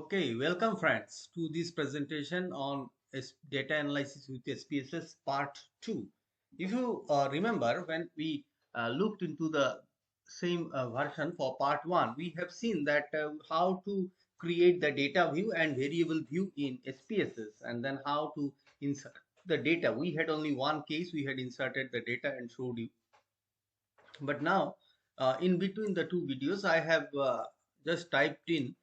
Okay, welcome friends to this presentation on data analysis with SPSS part 2. If you remember, when we looked into the same version for part 1, we have seen that how to create the data view and variable view in SPSS, and then how to insert the data. We had only one case, we had inserted the data and showed you. But now, in between the two videos, I have just typed in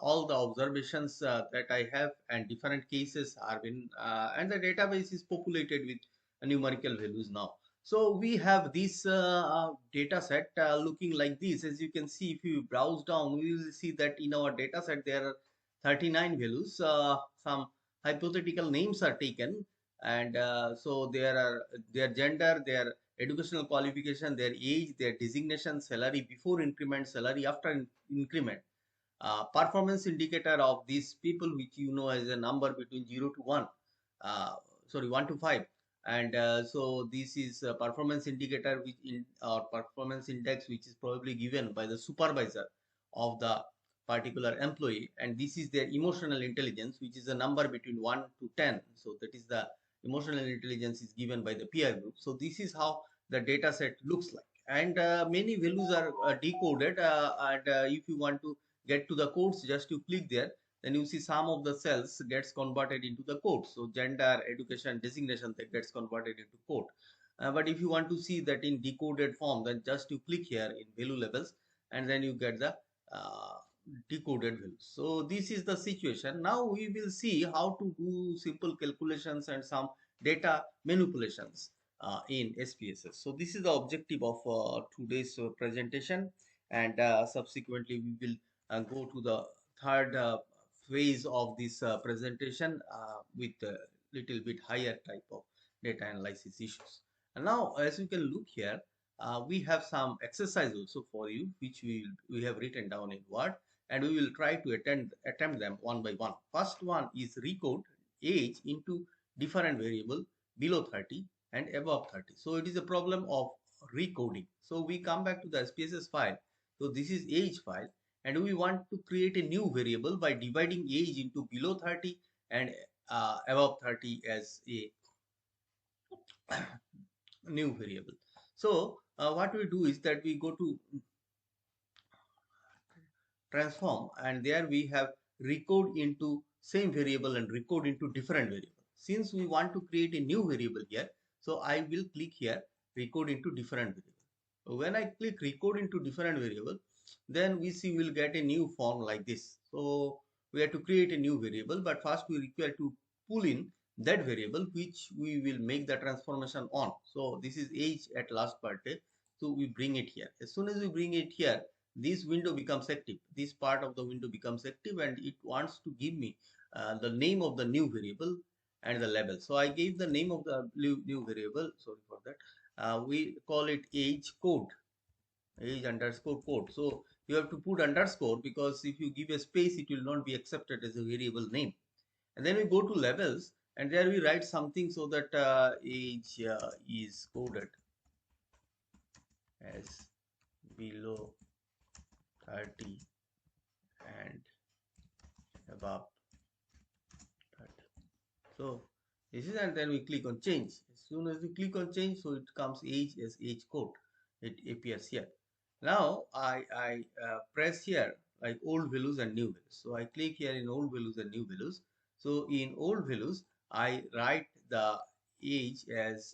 all the observations that I have, and different cases are in, and the database is populated with numerical values now. So we have this data set looking like this. As you can see, if you browse down, we will see that in our data set there are 39 values. Some hypothetical names are taken, and so there are their gender, their educational qualification, their age, their designation, salary before increment, salary after increment, performance indicator of these people, which you know as a number between 0 to 1, sorry, 1 to 5. And so this is a performance indicator which or performance index, which is probably given by the supervisor of the particular employee. And this is their emotional intelligence, which is a number between 1 to 10. So that is the emotional intelligence is given by the peer group. So this is how the data set looks like. And many values are decoded. And if you want to get to the codes, just you click there, then you see some of the cells gets converted into the code. So gender, education, designation, that gets converted into code. But if you want to see that in decoded form, then just you click here in value levels, and then you get the decoded values. So this is the situation. Now we will see how to do simple calculations and some data manipulations in SPSS. So this is the objective of today's presentation, and subsequently we will go to the third phase of this presentation with a little bit higher type of data analysis issues. And now, as you can look here, we have some exercise also for you, which we have written down in Word, and we will try to attempt them one by one. First one is recode age into different variable below 30 and above 30. So it is a problem of recoding. So we come back to the SPSS file. So this is age file, and we want to create a new variable by dividing age into below 30 and above 30 as a new variable. So what we do is that we go to transform, and there we have recode into same variable and recode into different variable. Since we want to create a new variable here, so I will click here recode into different variable. When I click recode into different variable, then we see we'll get a new form like this. So we have to create a new variable, but first we require to pull in that variable which we will make the transformation on. So this is age at last birthday, so we bring it here. As soon as we bring it here, this window becomes active. This part of the window becomes active, and it wants to give me the name of the new variable and the label. So I gave the name of the new variable, sorry for that. We call it age code, age underscore code. So you have to put underscore, because if you give a space, it will not be accepted as a variable name. And then we go to labels, and there we write something so that age is coded as below 30 and above 30. So this is, and then we click on change. As soon as we click on change, so it comes age as age code. It appears here. Now I press here like old values and new values. So I click here in old values and new values. So in old values, I write the age as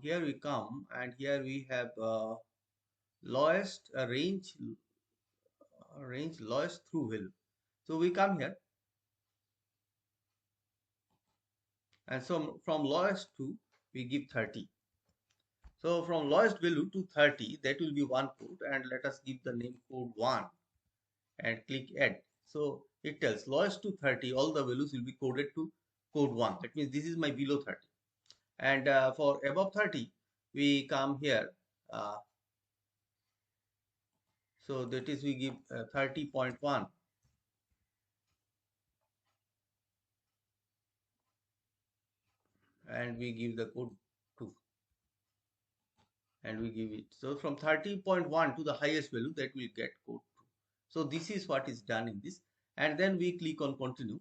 here we come, and here we have lowest range lowest through value. So we come here, and so from lowest to we give 30. So from lowest value to 30, that will be one code, and let us give the name code 1 and click add. So it tells lowest to 30, all the values will be coded to code 1. That means this is my below 30. And for above 30, we come here. So that is we give 30.1. And we give the code 2. And we give it. So from 30.1 to the highest value, that will get code So this is what is done in this, and then we click on continue.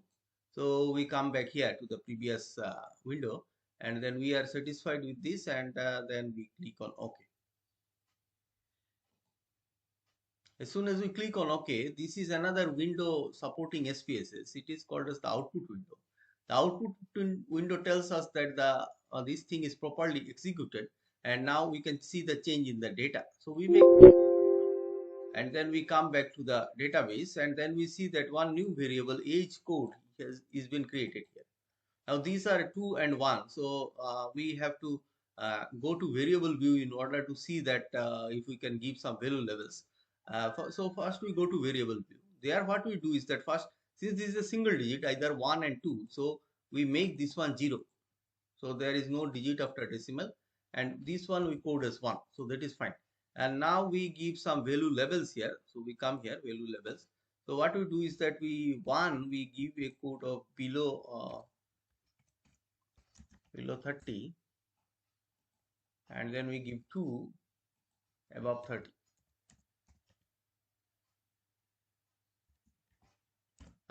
So we come back here to the previous window, and then we are satisfied with this, and then we click on OK. As soon as we click on OK, this is another window supporting SPSS. It is called as the output window. The output window tells us that the this thing is properly executed, and now we can see the change in the data. So we make, and then we come back to the database, and then we see that one new variable age code is been created here. Now these are 2 and 1, so we have to go to variable view in order to see that if we can give some value levels. So first we go to variable view. There what we do is that first, since this is a single digit, either 1 and 2, so we make this one 0. So there is no digit after decimal, and this one we code as 1, so that is fine. And now we give some value levels here, so we come here, value levels. So what we do is that we give a code of below 30, and then we give 2 above 30.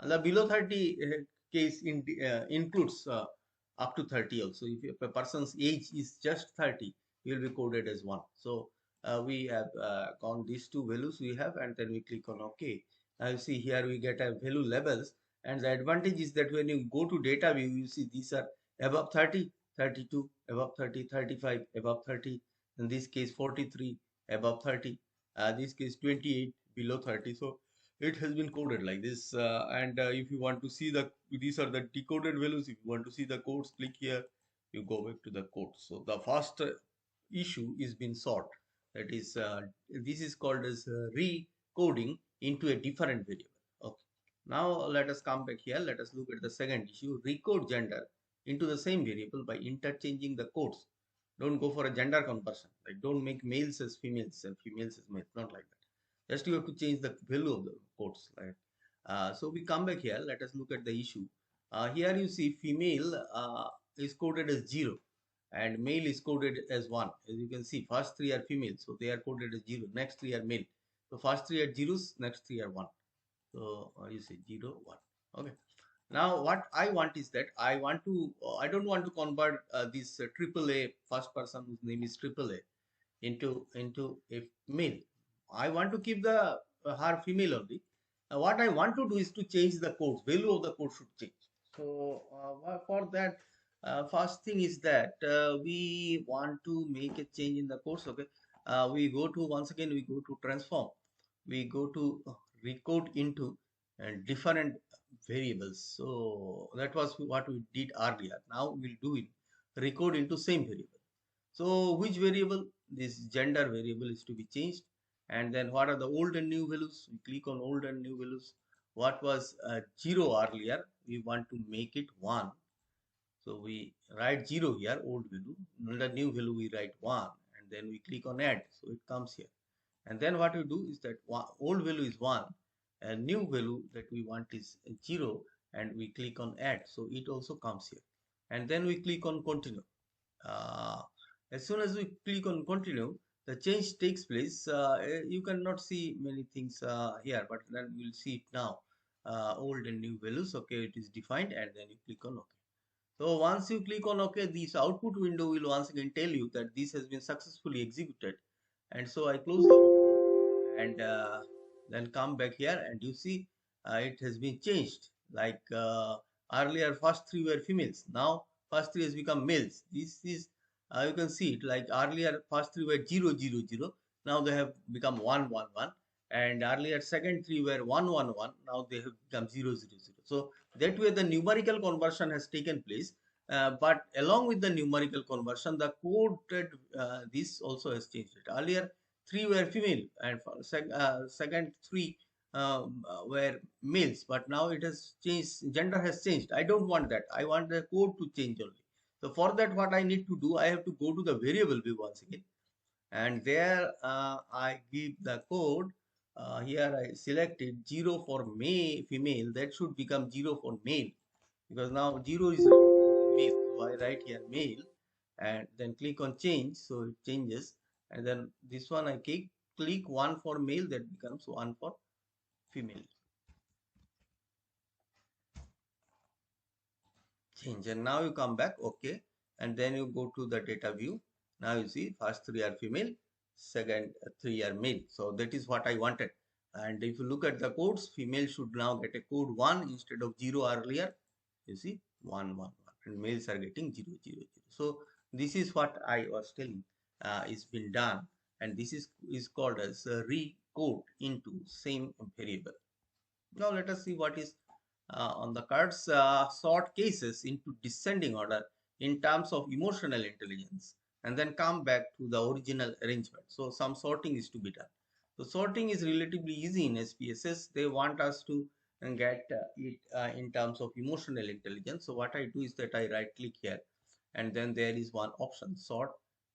And the below 30 case includes up to 30 also. If a person's age is just 30, he will be coded as 1. So we have gone these two values we have, and then we click on OK. Now you see here we get a value levels, and the advantage is that when you go to data view, you see these are above 30, 32, above 30, 35, above 30, in this case 43, above 30, this case 28, below 30. So it has been coded like this, and if you want to see these are the decoded values. If you want to see the codes, click here, you go back to the code. So the first issue is been solved. That is, this is called as recoding into a different variable. Okay, now let us come back here. Let us look at the second issue: recode gender into the same variable by interchanging the codes. Don't go for a gender conversion, like don't make males as females and females as males, not like that. Just you have to change the value of the codes, right? So we come back here. Let us look at the issue. Here you see female is coded as 0, and male is coded as 1. As you can see, first 3 are female, so they are coded as 0. Next 3 are male. So first 3 are zeros, next 3 are 1. So you see 0, 1. Okay. Now what I want is that I don't want to convert this triple A first person whose name is triple A into a male. I want to keep the her female only. What I want to do is to change the codes. Value of the code should change. So for that, first thing is that we want to make a change in the codes. Okay, we go to once again we go to transform. We go to recode into different variables. So that was what we did earlier. Now we'll do it recode into same variable. So which variable? This gender variable is to be changed. And then what are the old and new values? We click on old and new values. What was 0 earlier, we want to make it 1. So we write 0 here, old value. The new value we write 1, and then we click on add. So it comes here. And then what we do is that old value is 1, and new value that we want is 0, and we click on add. So it also comes here. And then we click on continue. Uh, as soon as we click on continue, the change takes place. You cannot see many things here, but then we'll see it now. Old and new values. Okay, it is defined, and then you click on OK. So once you click on OK, this output window will once again tell you that this has been successfully executed. And so I close the window and then come back here, and you see it has been changed. Like earlier, first 3 were females. Now first 3 has become males. This is you can see it, like earlier first 3 were 0 0 0. Now they have become 1 1 1. And earlier second 3 were 1 1 1. Now they have become 0 0 0. So that way the numerical conversion has taken place. But along with the numerical conversion, the coded this also has changed. Earlier 3 were female, and second 3 were males, but now it has changed. Gender has changed. I don't want that. I want the code to change only. So for that, what I need to do, I have to go to the variable view once again, and there I give the code. Here I selected 0 for female. That should become 0 for male, because now 0 is male. So I write here male, and then click on change. So it changes, and then this one I click 1 for male, that becomes 1 for female. Change, and now you come back, okay, and then you go to the data view. Now you see first three are female, second three are male. So that is what I wanted. And if you look at the codes, female should now get a code 1 instead of 0 earlier. You see 1 1 1, and males are getting 0 0 0. So this is what I was telling is been done, and this is called as recode into same variable. Now let us see what is on the cards. Sort cases into descending order in terms of emotional intelligence, and then come back to the original arrangement. So some sorting is to be done. So sorting is relatively easy in SPSS. They want us to get it in terms of emotional intelligence. So what I do is that I right click here, and then there is one option, sort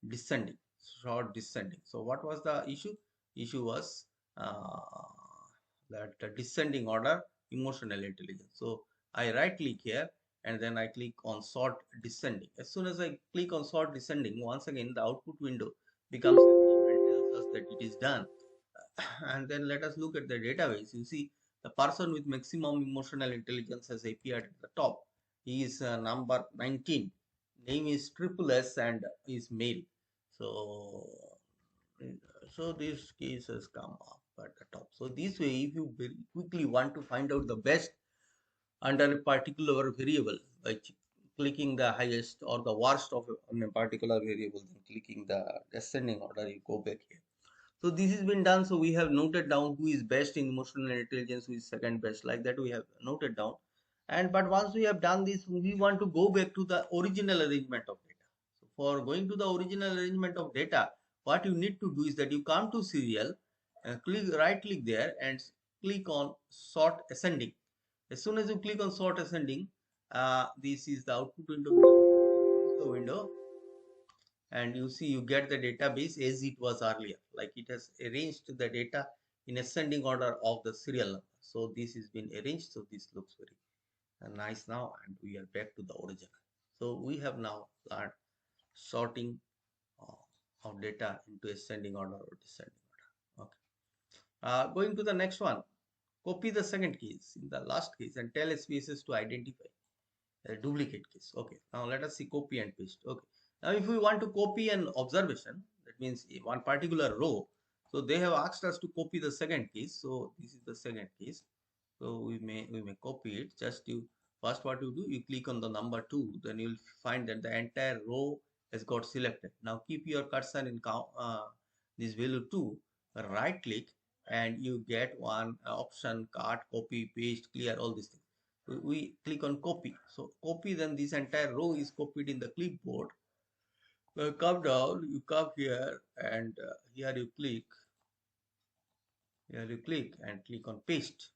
descending. Sort descending. So what was the issue? Issue was that descending order emotional intelligence. So I right click here, and then I click on sort descending. As soon as I click on sort descending, once again the output window becomes active and tells us that it is done. And then let us look at the database. You see the person with maximum emotional intelligence has appeared at the top. He is number 19. Name is triple S and is male. So so this case has come up at the top. So this way, if you very quickly want to find out the best under a particular variable by clicking the highest or the worst of on a particular variable, then clicking the descending order, you go back here. So this has been done. So we have noted down who is best in emotional intelligence, who is second best, like that we have noted down. And but once we have done this, we want to go back to the original arrangement of data. So for going to the original arrangement of data, what you need to do is that you come to serial, right click there and click on sort ascending. As soon as you click on sort ascending, this is the output window. The window, and you see you get the database as it was earlier, like it has arranged the data in ascending order of the serial number. So this has been arranged, so this looks very nice now, and we are back to the original. So we have now learned sorting of data into ascending order or descending order. Okay, going to the next one, copy the second case in the last case and tell SPSS to identify a duplicate case. Okay, now let us see copy and paste. Okay, now if we want to copy an observation, that means one particular row, so they have asked us to copy the second case. So this is the second case. So we may copy it. Just you first what you do, you click on the number 2, then you'll find that the entire row has got selected. Now keep your cursor in this value 2, right click, and you get one option, cut, copy, paste, clear, all these things. We click on copy. So copy, then this entire row is copied in the clipboard. Come down, you come here, and here you click and click on paste.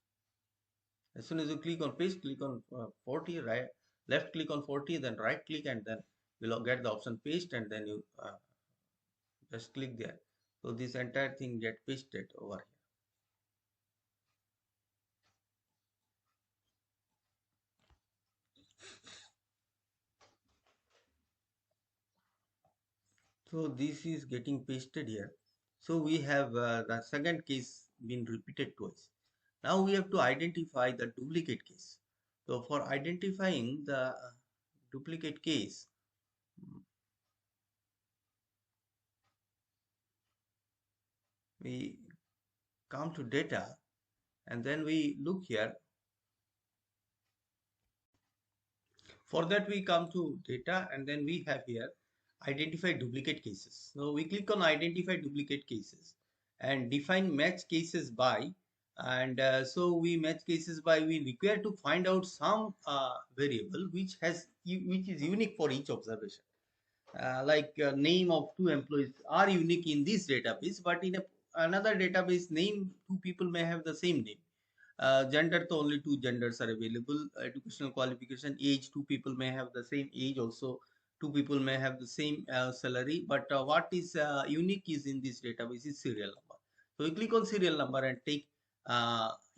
As soon as you click on paste, click on 40, right, left click on 40, then right click, and then you'll get the option paste, and then you just click there. So this entire thing get pasted over here. So this is getting pasted here. So we have the second case been repeated twice. Now we have to identify the duplicate case. So for identifying the duplicate case, we come to data, and then we look here. For that we come to data, and then we have here identify duplicate cases. So we click on identify duplicate cases and define match cases by, and so we match cases by, we require to find out some variable which is unique for each observation. Like name of two employees are unique in this database, but in another database name two people may have the same name. Gender, so only two genders are available. Educational qualification, age, two people may have the same age also. Two people may have the same salary, but what is unique is in this database is serial number. So we click on serial number and take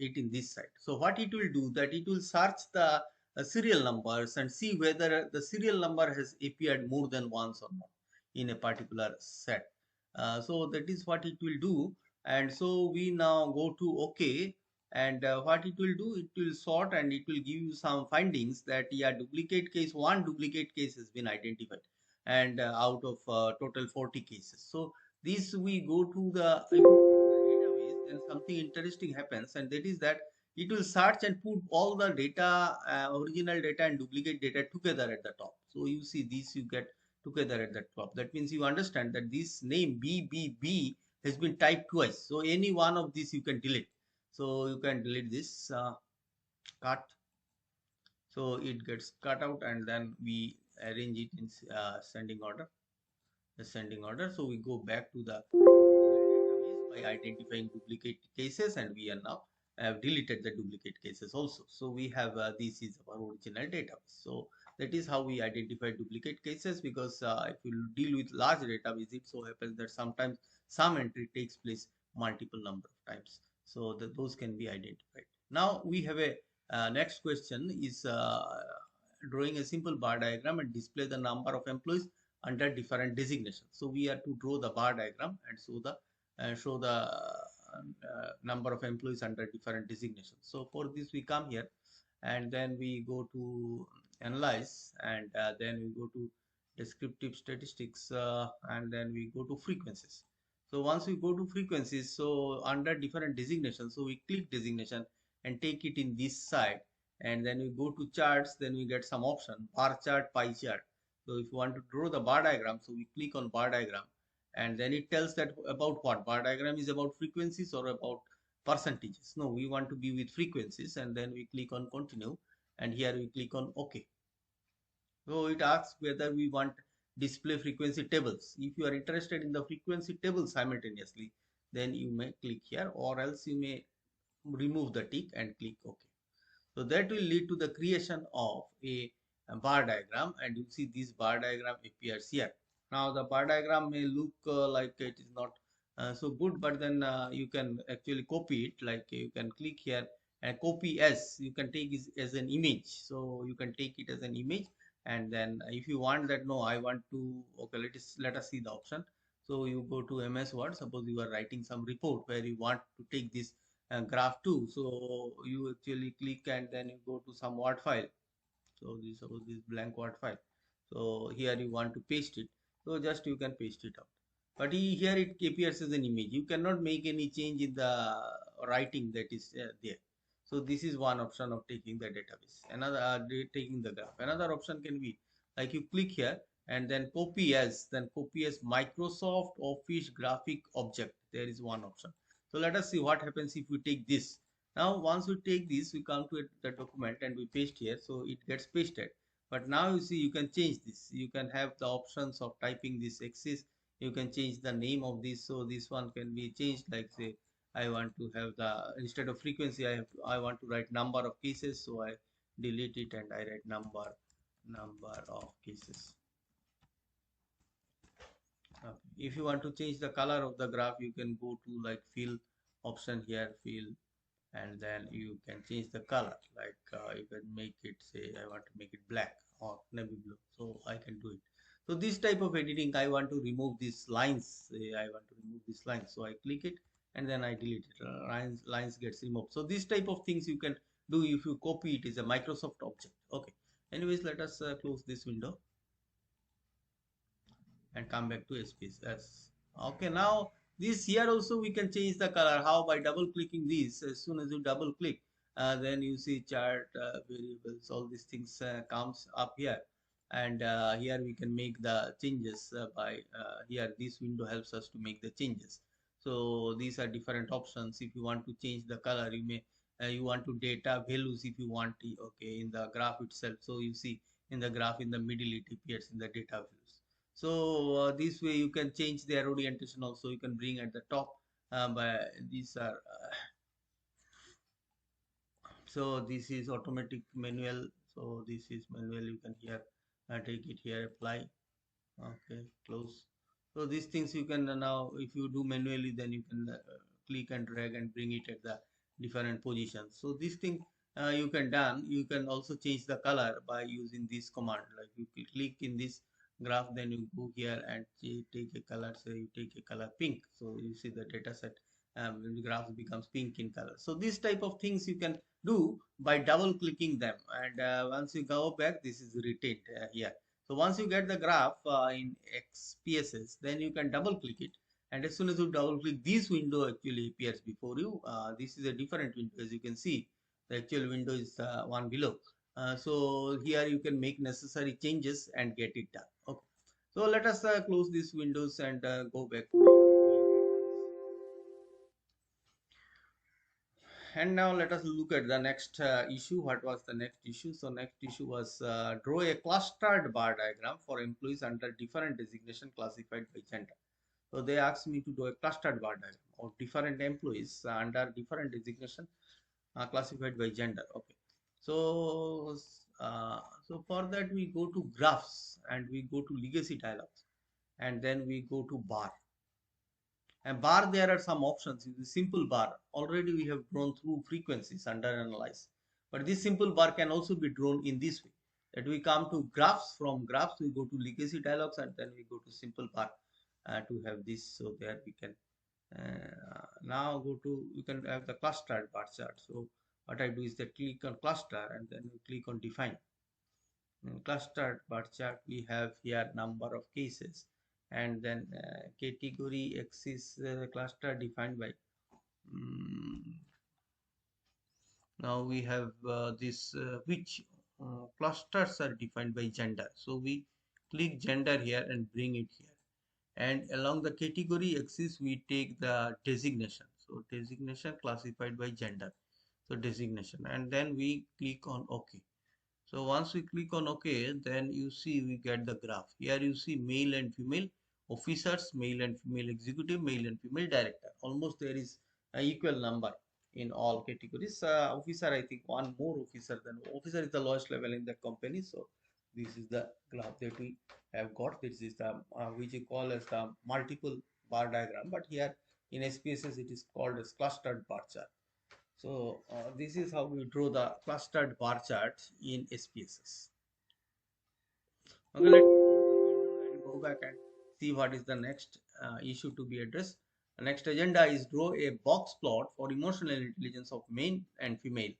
it in this side. So what it will do, that it will search the serial numbers and see whether the serial number has appeared more than once or not in a particular set. So that is what it will do. And so we now go to OK, And what it will do, it will sort and it will give you some findings that yeah, one duplicate case has been identified, and out of total 40 cases. So this we go to the database, then something interesting happens, and that is that it will search and put all the data, original data and duplicate data together at the top. So you see this, you get together at the top. That means you understand that this name BBB has been typed twice. So any one of these you can delete. So you can delete this, cut. So it gets cut out, and then we arrange it in ascending order. So we go back to the database by identifying duplicate cases, and we are now have deleted the duplicate cases also. So we have this is our original database. So that is how we identify duplicate cases, because if you deal with large database, it so happens that sometimes some entry takes place multiple number of times. So those can be identified. Now we have a next question is drawing a simple bar diagram and display the number of employees under different designations. So we are to draw the bar diagram and show the number of employees under different designations. So for this we come here, and then we go to analyze, and then we go to descriptive statistics, and then we go to frequencies. So once we go to frequencies, so under different designations, so we click designation and take it in this side, and then we go to charts, then we get some option, bar chart, pie chart. So if you want to draw the bar diagram, so we click on bar diagram, and then it tells that about what bar diagram is, about frequencies or about percentages. No, we want to be with frequencies, and then we click on continue, and here we click on OK. So it asks whether we want display frequency tables. If you are interested in the frequency table simultaneously, then you may click here, or else you may remove the tick and click OK. So that will lead to the creation of a bar diagram, and you see this bar diagram appears here. Now the bar diagram may look like it is not so good, but then you can actually copy it. Like you can click here and copy as, you can take it as an image. So you can take it as an image, and then if you want that, no, I want to, okay, let us see the option. So you go to MS Word. Suppose you are writing some report where you want to take this graph too. So you actually click, and then you go to some Word file. So this, suppose this blank Word file. So here you want to paste it. So just you can paste it out. But here it appears as an image. You cannot make any change in the writing that is there. So this is one option of taking the database. Another taking the graph. Another option can be like you click here and then copy as Microsoft Office graphic object. There is one option. So let us see what happens if we take this. Now once we take this, we come to the document and we paste here, so it gets pasted. But now you see, you can change this. You can have the options of typing this axis. You can change the name of this. So this one can be changed, like say I want to have the, instead of frequency, I want to write number of cases. So I delete it and I write number of cases. If you want to change the color of the graph, you can go to like fill option here, fill, and then you can change the color. Like you can make it, say I want to make it black or navy blue, so I can do it. So this type of editing, I want to remove these lines, I want to remove this line, so I click it and then I delete it. Lines gets removed. So this type of things you can do if you copy it as a Microsoft object. Okay, anyways, let us close this window and come back to SPSS. Okay, now this here also we can change the color. How? By double clicking this. As soon as you double click, then you see chart variables, all these things comes up here, and here we can make the changes by here. This window helps us to make the changes. So these are different options. If you want to change the color, you may you want to data values if you want to, okay, in the graph itself. So you see in the graph in the middle it appears in the data values. So this way you can change their orientation also. You can bring at the top. By these are so this is automatic manual. So this is manual. You can here take it here, apply. Okay, close. So these things you can now, if you do manually, then you can click and drag and bring it at the different positions. So this thing you can done. You can also change the color by using this command. Like you click in this graph, then you go here and take a color. Say you take a color pink. So you see the data set when the graph becomes pink in color. So this type of things you can do by double clicking them, and once you go back, this is retained here. So once you get the graph in SPSS, then you can double click it, and as soon as you double click, this window actually appears before you. This is a different window. As you can see, the actual window is one below. So here you can make necessary changes and get it done. Okay, so let us close these windows and go back to and now let us look at the next issue. What was the next issue? So next issue was draw a clustered bar diagram for employees under different designation classified by gender. So they asked me to do a clustered bar diagram of different employees under different designation classified by gender. Okay, so so for that we go to graphs and we go to legacy dialogues, and then we go to bar. And bar, there are some options. In the simple bar, already we have drawn through frequencies under analyze. But this simple bar can also be drawn in this way. That we come to graphs, from graphs we go to legacy dialogues, and then we go to simple bar to have this. So there we can now go to, you can have the clustered bar chart. So what I do is that click on cluster and then we click on define. In clustered bar chart, we have here number of cases, and then category axis cluster defined by now we have this which clusters are defined by gender. So we click gender here and bring it here, and along the category axis we take the designation. So designation classified by gender, so designation, and then we click on OK. So once we click on OK, then you see we get the graph. Here you see male and female officers, male and female executive, male and female director. Almost there is an equal number in all categories. Officer, I think one more officer than officer is the lowest level in the company. So this is the graph that we have got. This is the which you call as the multiple bar diagram, but here in SPSS it is called as clustered bar chart. So this is how we draw the clustered bar chart in SPSS. Okay, let's go back and see what is the next issue to be addressed. The next agenda is draw a box plot for emotional intelligence of male and female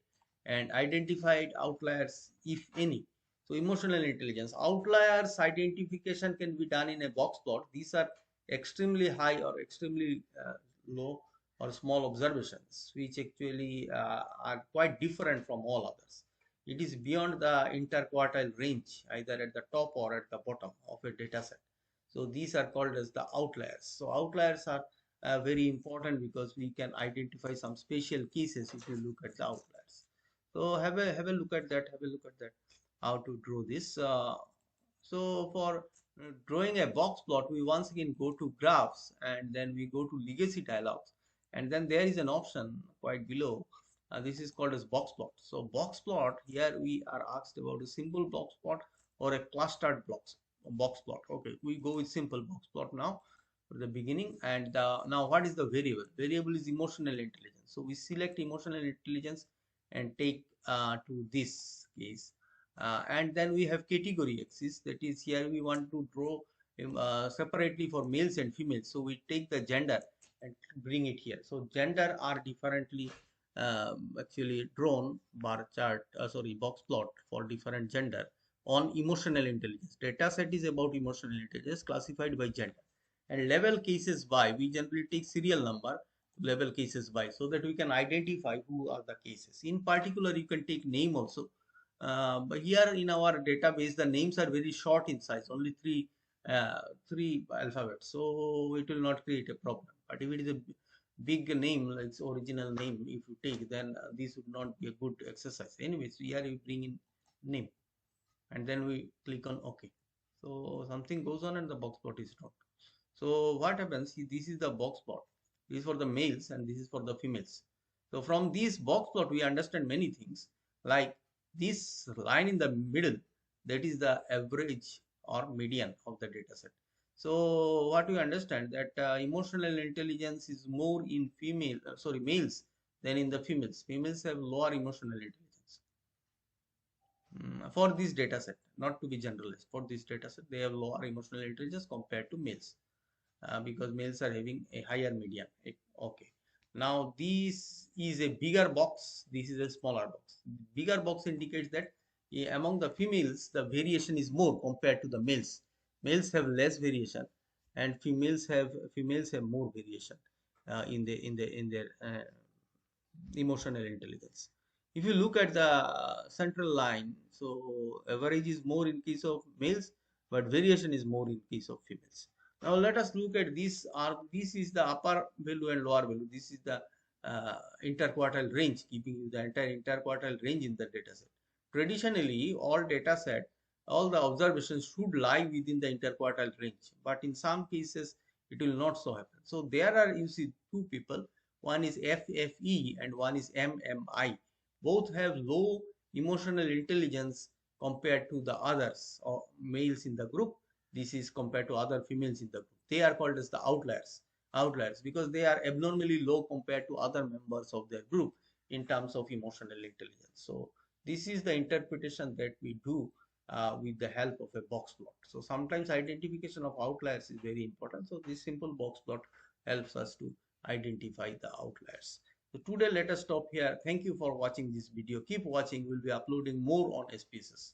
and identified outliers if any. So emotional intelligence outliers identification can be done in a box plot. These are extremely high or extremely low or small observations which actually are quite different from all others. It is beyond the interquartile range, either at the top or at the bottom of a data set. So these are called as the outliers. So outliers are very important because we can identify some special cases if you look at the outliers. So have a look at that. Have a look at that. How to draw this. So for drawing a box plot, we once again go to graphs and then we go to legacy dialogues, and then there is an option quite below. This is called as box plot. So box plot, here we are asked about a simple box plot or a clustered box plot. Okay, we go with simple box plot now for the beginning. And now what is the variable? Variable is emotional intelligence. So we select emotional intelligence and take to this case. And then we have category axis, that is here we want to draw separately for males and females. So we take the gender and bring it here. So gender are differently actually drawn bar chart, sorry, box plot for different gender on emotional intelligence. Data set is about emotional intelligence classified by gender, and level cases by, we generally take serial number level cases by, so that we can identify who are the cases. In particular, you can take name also. But here in our database, the names are very short in size, only three alphabets, so it will not create a problem. But if it is a big name, like its original name, if you take, then this would not be a good exercise. Anyways, here you bring in name, and then we click on OK. So something goes on and the box plot is dropped. So what happens? See, this is the box plot. This is for the males and this is for the females. So from this box plot, we understand many things, like this line in the middle, that is the average or median of the data set. So what we understand, that emotional intelligence is more in males than in the females. Females have lower emotional intelligence. For this data set, not to be generalized, for this data set, they have lower emotional intelligence compared to males. Because males are having a higher median. Okay. Now this is a bigger box, this is a smaller box. Bigger box indicates that among the females the variation is more compared to the males. Males have less variation, and females have more variation in their emotional intelligence. If you look at the central line, so average is more in case of males, but variation is more in case of females. Now let us look at this. This is the upper value and lower value. This is the interquartile range, giving you the entire interquartile range in the data set. Traditionally, all the observations should lie within the interquartile range, but in some cases it will not so happen. So there are, you see, two people, one is FFE and one is MMI. Both have low emotional intelligence compared to the others or males in the group. This is compared to other females in the group. They are called as the outliers because they are abnormally low compared to other members of their group in terms of emotional intelligence. So this is the interpretation that we do with the help of a box plot. So sometimes identification of outliers is very important. So this simple box plot helps us to identify the outliers. So today let us stop here. Thank you for watching this video. Keep watching. We'll be uploading more on SPSS.